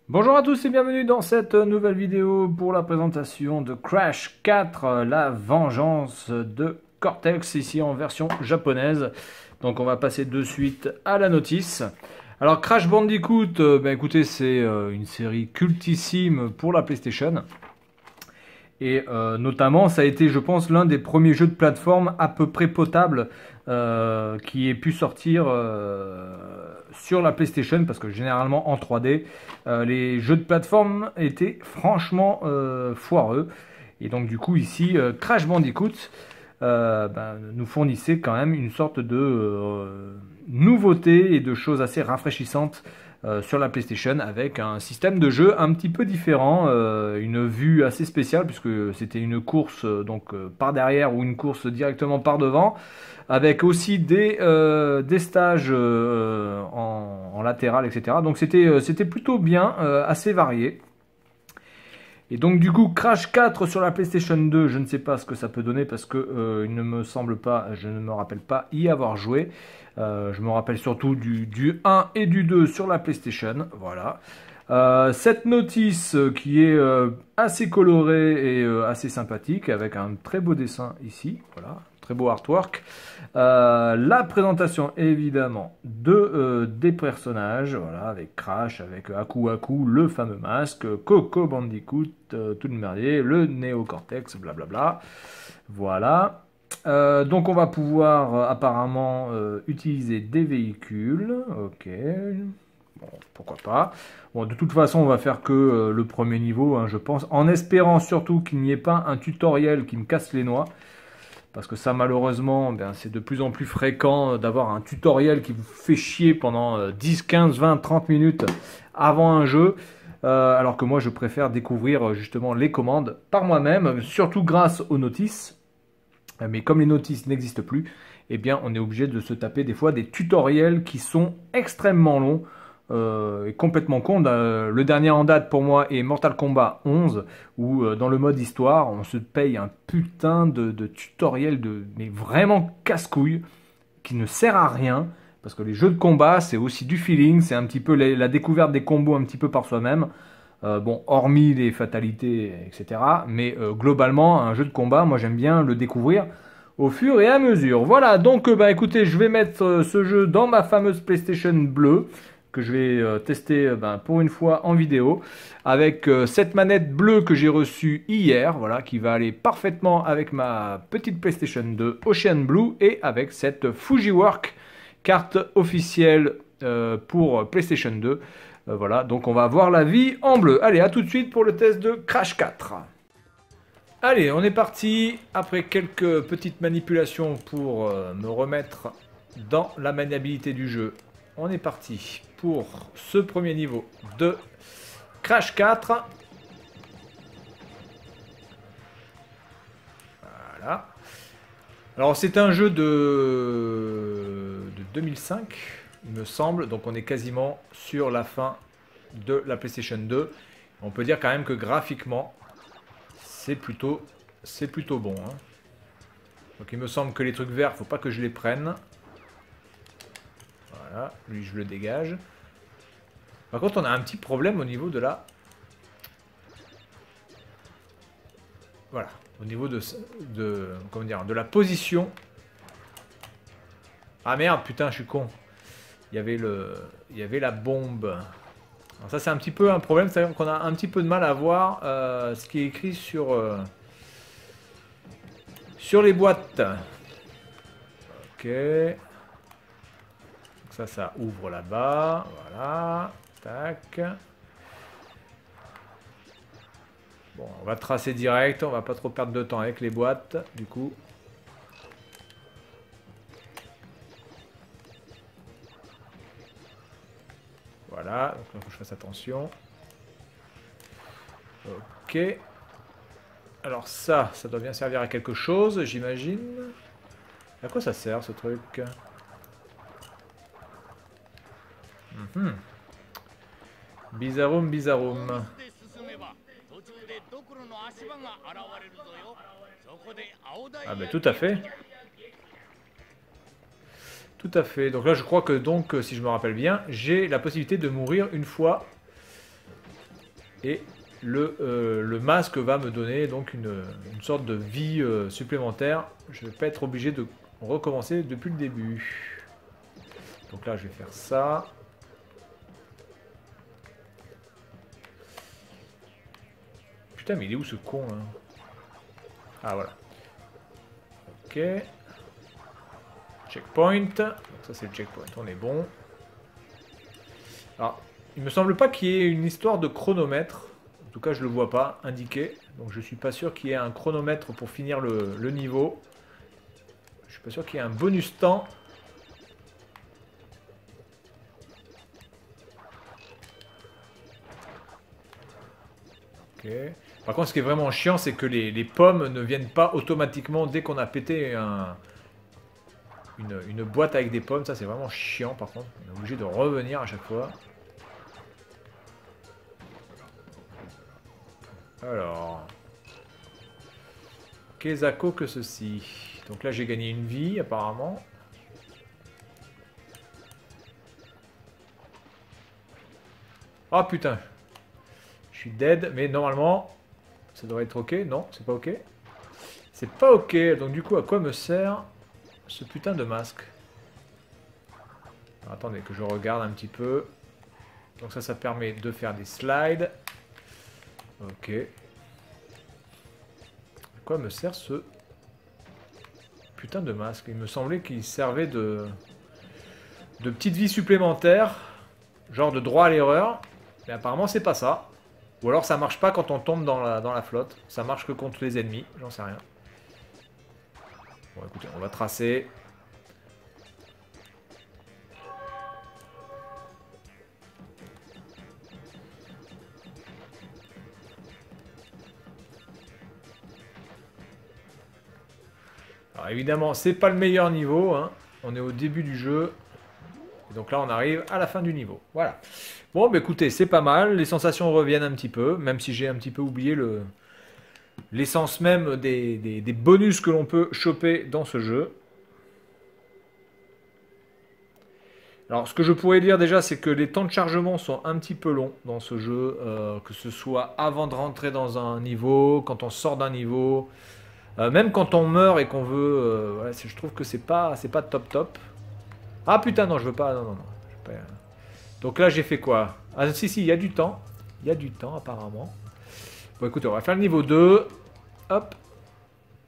Bonjour à tous et bienvenue dans cette nouvelle vidéo pour la présentation de Crash 4, la vengeance de Cortex, ici en version japonaise. Donc on va passer de suite à la notice. Alors Crash Bandicoot, écoutez, c'est une série cultissime pour la PlayStation. Et notamment, ça a été, je pense, l'un des premiers jeux de plateforme à peu près potable qui ait pu sortir sur la PlayStation, parce que généralement en 3D, les jeux de plateforme étaient franchement foireux. Et donc du coup ici, Crash Bandicoot nous fournissait quand même une sorte de nouveauté et de choses assez rafraîchissantes sur la PlayStation avec un système de jeu un petit peu différent, une vue assez spéciale puisque c'était une course par derrière ou une course directement par devant, avec aussi des stages en latéral, etc. Donc c'était plutôt bien, assez varié. Et donc du coup Crash 4 sur la PlayStation 2, je ne sais pas ce que ça peut donner parce que il ne me semble pas, je ne me rappelle pas y avoir joué. Je me rappelle surtout du 1 et du 2 sur la PlayStation, voilà. Cette notice qui est assez colorée et assez sympathique avec un très beau dessin ici, voilà, très beau artwork. La présentation évidemment des personnages, voilà, avec Crash, avec Aku Aku, le fameux masque, Coco Bandicoot, tout le merdier, le néocortex, blablabla. Voilà. Donc on va pouvoir apparemment utiliser des véhicules. Ok. Bon, pourquoi pas. Bon, de toute façon, on va faire que le premier niveau, hein, je pense, en espérant surtout qu'il n'y ait pas un tutoriel qui me casse les noix. Parce que ça, malheureusement, c'est de plus en plus fréquent d'avoir un tutoriel qui vous fait chier pendant 10, 15, 20, 30 minutes avant un jeu. Alors que moi, je préfère découvrir justement les commandes par moi-même, surtout grâce aux notices. Mais comme les notices n'existent plus, eh bien, on est obligé de se taper des fois des tutoriels qui sont extrêmement longs. Et complètement con. Le dernier en date pour moi est Mortal Kombat 11, où dans le mode histoire, on se paye un putain de tutoriel mais vraiment casse-couille, qui ne sert à rien, parce que les jeux de combat, c'est aussi du feeling, c'est un petit peu la découverte des combos un petit peu par soi-même. Bon, hormis les fatalités, etc. Mais globalement, un jeu de combat, moi j'aime bien le découvrir au fur et à mesure. Voilà, donc écoutez, je vais mettre ce jeu dans ma fameuse PlayStation bleue, que je vais tester pour une fois en vidéo, avec cette manette bleue que j'ai reçue hier, voilà, qui va aller parfaitement avec ma petite PlayStation 2 Ocean Blue, et avec cette Fujiwork carte officielle pour PlayStation 2. Voilà, donc on va voir la vie en bleu. Allez, à tout de suite pour le test de Crash 4. Allez, on est parti, après quelques petites manipulations pour me remettre dans la maniabilité du jeu. On est parti pour ce premier niveau de Crash 4. Voilà. Alors c'est un jeu de 2005, il me semble, donc on est quasiment sur la fin de la PlayStation 2. On peut dire quand même que graphiquement, c'est plutôt bon, hein. Donc il me semble que les trucs verts, faut pas que je les prenne. Voilà, lui je le dégage. Par contre, on a un petit problème au niveau de la... Voilà, au niveau comment dire, de la position. Ah merde, putain, je suis con. Il y avait la bombe. Alors ça, c'est un petit peu un problème, c'est qu'on a un petit peu de mal à voir ce qui est écrit sur les boîtes. Ok. Ça ouvre là-bas. Voilà. Tac. Bon, on va tracer direct, on va pas trop perdre de temps avec les boîtes, du coup. Voilà, donc il faut que je fasse attention. Ok. Alors ça doit bien servir à quelque chose, j'imagine. À quoi ça sert ce truc? Bizarroum, bizarroum. Ah ben tout à fait. Tout à fait. Donc là je crois que si je me rappelle bien, j'ai la possibilité de mourir une fois Et le masque va me donner donc une sorte de vie supplémentaire. Je ne vais pas être obligé de recommencer depuis le début. Donc là, je vais faire ça. Putain, mais il est où ce con là? Ah, voilà. Ok. Checkpoint. Donc ça, c'est le checkpoint. On est bon. Alors, il me semble pas qu'il y ait une histoire de chronomètre. En tout cas, je le vois pas indiqué. Donc, je suis pas sûr qu'il y ait un chronomètre pour finir le niveau. Je suis pas sûr qu'il y ait un bonus temps. Ok. Par contre, ce qui est vraiment chiant, c'est que les pommes ne viennent pas automatiquement dès qu'on a pété une boîte avec des pommes. Ça, c'est vraiment chiant, par contre. On est obligé de revenir à chaque fois. Alors... Kezako que ceci. Donc là, j'ai gagné une vie, apparemment. Ah, putain. Je suis dead, mais normalement, ça devrait être ok. Non, c'est pas ok. C'est pas ok. Donc du coup, à quoi me sert ce putain de masque? Alors, attendez, que je regarde un petit peu. Donc ça permet de faire des slides. Ok. À quoi me sert ce putain de masque? Il me semblait qu'il servait de petites vies supplémentaires. Genre de droit à l'erreur. Mais apparemment, c'est pas ça. Ou alors ça marche pas quand on tombe dans la flotte. Ça marche que contre les ennemis. J'en sais rien. Bon, écoutez, on va tracer. Alors évidemment, c'est pas le meilleur niveau. Hein. On est au début du jeu. Et donc là, on arrive à la fin du niveau. Voilà. Bon, bah écoutez, c'est pas mal. Les sensations reviennent un petit peu. Même si j'ai un petit peu oublié l'essence même des bonus que l'on peut choper dans ce jeu. Alors, ce que je pourrais dire déjà, c'est que les temps de chargement sont un petit peu longs dans ce jeu. Que ce soit avant de rentrer dans un niveau, quand on sort d'un niveau... même quand on meurt et qu'on veut... ouais, je trouve que c'est pas top top. Ah putain, non, je veux pas... Non, non, non. Je veux pas... Donc là, j'ai fait quoi? Ah si, si, il y a du temps. Il y a du temps, apparemment. Bon, écoutez, on va faire le niveau 2. Hop.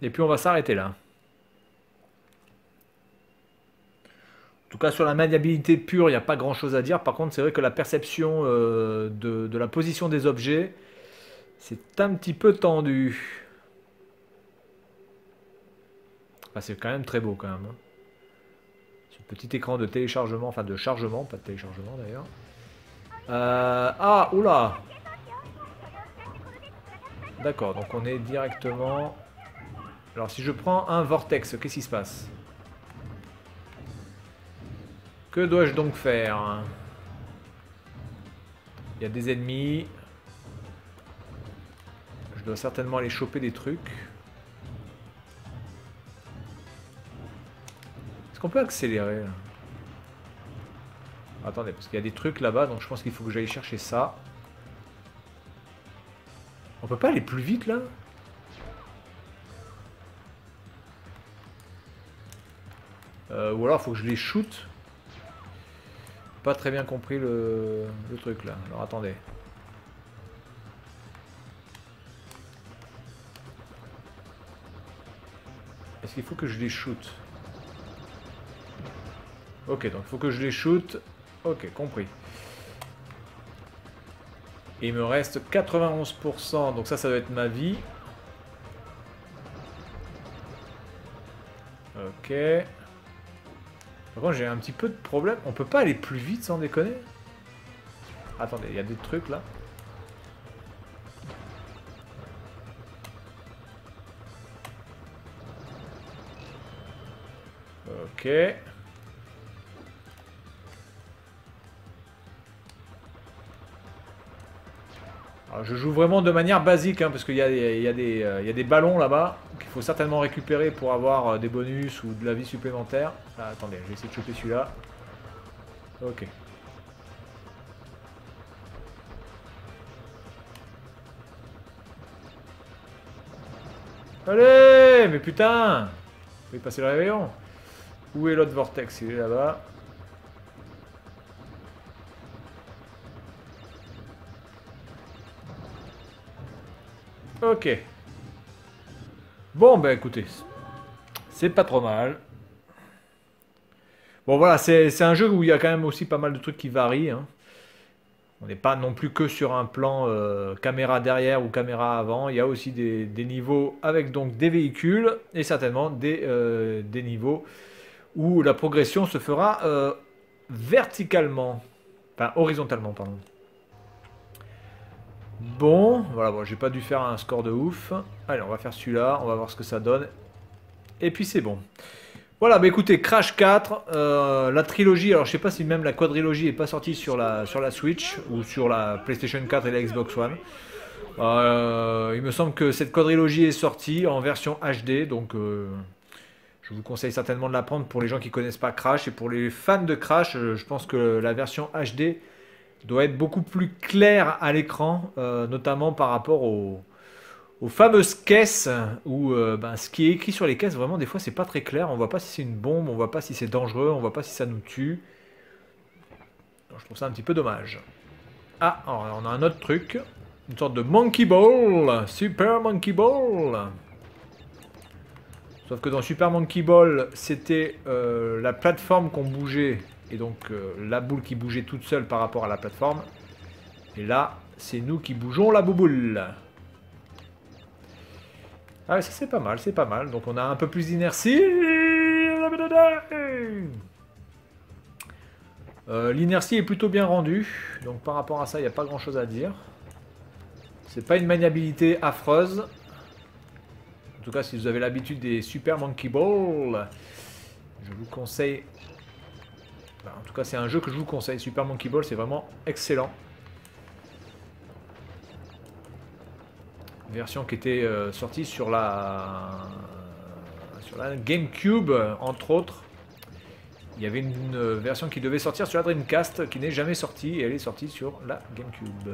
Et puis, on va s'arrêter là. En tout cas, sur la maniabilité pure, il n'y a pas grand-chose à dire. Par contre, c'est vrai que la perception de la position des objets, c'est un petit peu tendu. Enfin, c'est quand même très beau, quand même. Hein. Ce petit écran de téléchargement, enfin de chargement, pas de téléchargement d'ailleurs. Ah, oula! D'accord, donc on est directement... Alors si je prends un vortex, qu'est-ce qui se passe? Que dois-je donc faire? Il y a des ennemis. Je dois certainement aller choper des trucs. Est-ce qu'on peut accélérer là? Attendez, parce qu'il y a des trucs là-bas, donc je pense qu'il faut que j'aille chercher ça. On peut pas aller plus vite là? Ou alors il faut que je les shoot. Pas très bien compris le truc là. Alors attendez. Est-ce qu'il faut que je les shoot? Ok, donc il faut que je les shoot. Ok, compris. Et il me reste 91%, donc ça doit être ma vie. Ok. Par contre, j'ai un petit peu de problème. On peut pas aller plus vite sans déconner? Attendez, il y a des trucs là. Ok. Alors, je joue vraiment de manière basique, hein, parce qu'il y a des ballons là-bas qu'il faut certainement récupérer pour avoir des bonus ou de la vie supplémentaire. Ah, attendez, je vais essayer de choper celui-là. Ok. Allez, mais putain! Vous pouvez passer le réveillon. Où est l'autre vortex? Il est là-bas. Ok. Bon, bah écoutez, c'est pas trop mal. Bon voilà, c'est un jeu où il y a quand même aussi pas mal de trucs qui varient, hein. On n'est pas non plus que sur un plan caméra derrière ou caméra avant. Il y a aussi des niveaux avec donc des véhicules et certainement des niveaux où la progression se fera verticalement. Enfin, horizontalement, pardon. Bon, voilà, bon, j'ai pas dû faire un score de ouf. Allez, on va faire celui-là, on va voir ce que ça donne. Et puis c'est bon. Voilà, bah écoutez, Crash 4, la trilogie, alors je sais pas si même la quadrilogie est pas sortie sur la Switch ou sur la PlayStation 4 et la Xbox One. Il me semble que cette quadrilogie est sortie en version HD, donc je vous conseille certainement de la prendre pour les gens qui connaissent pas Crash. Et pour les fans de Crash, je pense que la version HD doit être beaucoup plus claire à l'écran, notamment par rapport aux fameuses caisses où ben, ce qui est écrit sur les caisses, vraiment, des fois, c'est pas très clair. On voit pas si c'est une bombe, on voit pas si c'est dangereux, on voit pas si ça nous tue. Alors, je trouve ça un petit peu dommage. Ah, alors, on a un autre truc. Une sorte de Monkey Ball. Super Monkey Ball. Sauf que dans Super Monkey Ball, c'était la plateforme qu'on bougeait. Et donc, la boule qui bougeait toute seule par rapport à la plateforme. Et là, c'est nous qui bougeons la bouboule. Ah ouais, ça c'est pas mal, c'est pas mal. Donc on a un peu plus d'inertie. L'inertie est plutôt bien rendue. Donc par rapport à ça, il n'y a pas grand chose à dire. C'est pas une maniabilité affreuse. En tout cas, si vous avez l'habitude des Super Monkey Ball, je vous conseille... Enfin, en tout cas, c'est un jeu que je vous conseille. Super Monkey Ball, c'est vraiment excellent. Version qui était sortie sur la GameCube, entre autres. Il y avait une version qui devait sortir sur la Dreamcast, qui n'est jamais sortie, et elle est sortie sur la GameCube.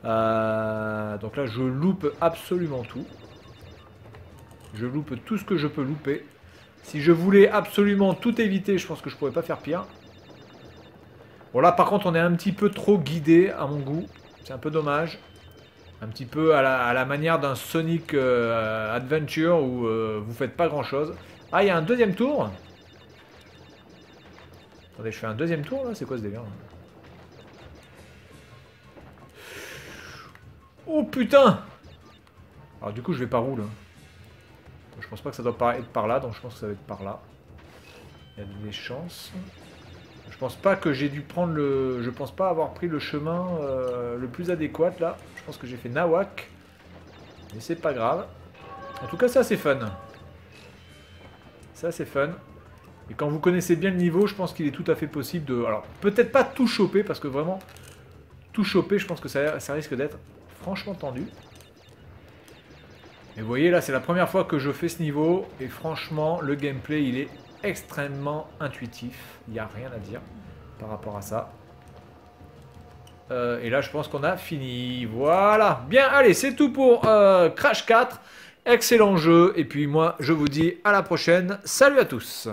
Donc là, je loupe absolument tout. Je loupe tout ce que je peux louper. Si je voulais absolument tout éviter, je pense que je pourrais pas faire pire. Bon là, par contre, on est un petit peu trop guidé, à mon goût. C'est un peu dommage. Un petit peu à la manière d'un Sonic Adventure où vous faites pas grand chose. Ah, il y a un deuxième tour. Attendez, je fais un deuxième tour là, c'est quoi ce délire là? Oh putain! Alors du coup je vais par où là? Je pense pas que ça doit être par là, donc je pense que ça va être par là. Il y a des chances. Je pense pas que j'ai dû prendre le... Je pense pas avoir pris le chemin le plus adéquat là. Je pense que j'ai fait Nawak. Mais c'est pas grave. En tout cas c'est assez fun. C'est assez fun. Et quand vous connaissez bien le niveau, je pense qu'il est tout à fait possible de... Alors peut-être pas tout choper, parce que vraiment... Tout choper, je pense que ça risque d'être franchement tendu. Et vous voyez là, c'est la première fois que je fais ce niveau. Et franchement, le gameplay, il est extrêmement intuitif. Il n'y a rien à dire par rapport à ça. Et là, je pense qu'on a fini. Voilà. Bien, allez, c'est tout pour Crash 4. Excellent jeu. Et puis moi, je vous dis à la prochaine. Salut à tous.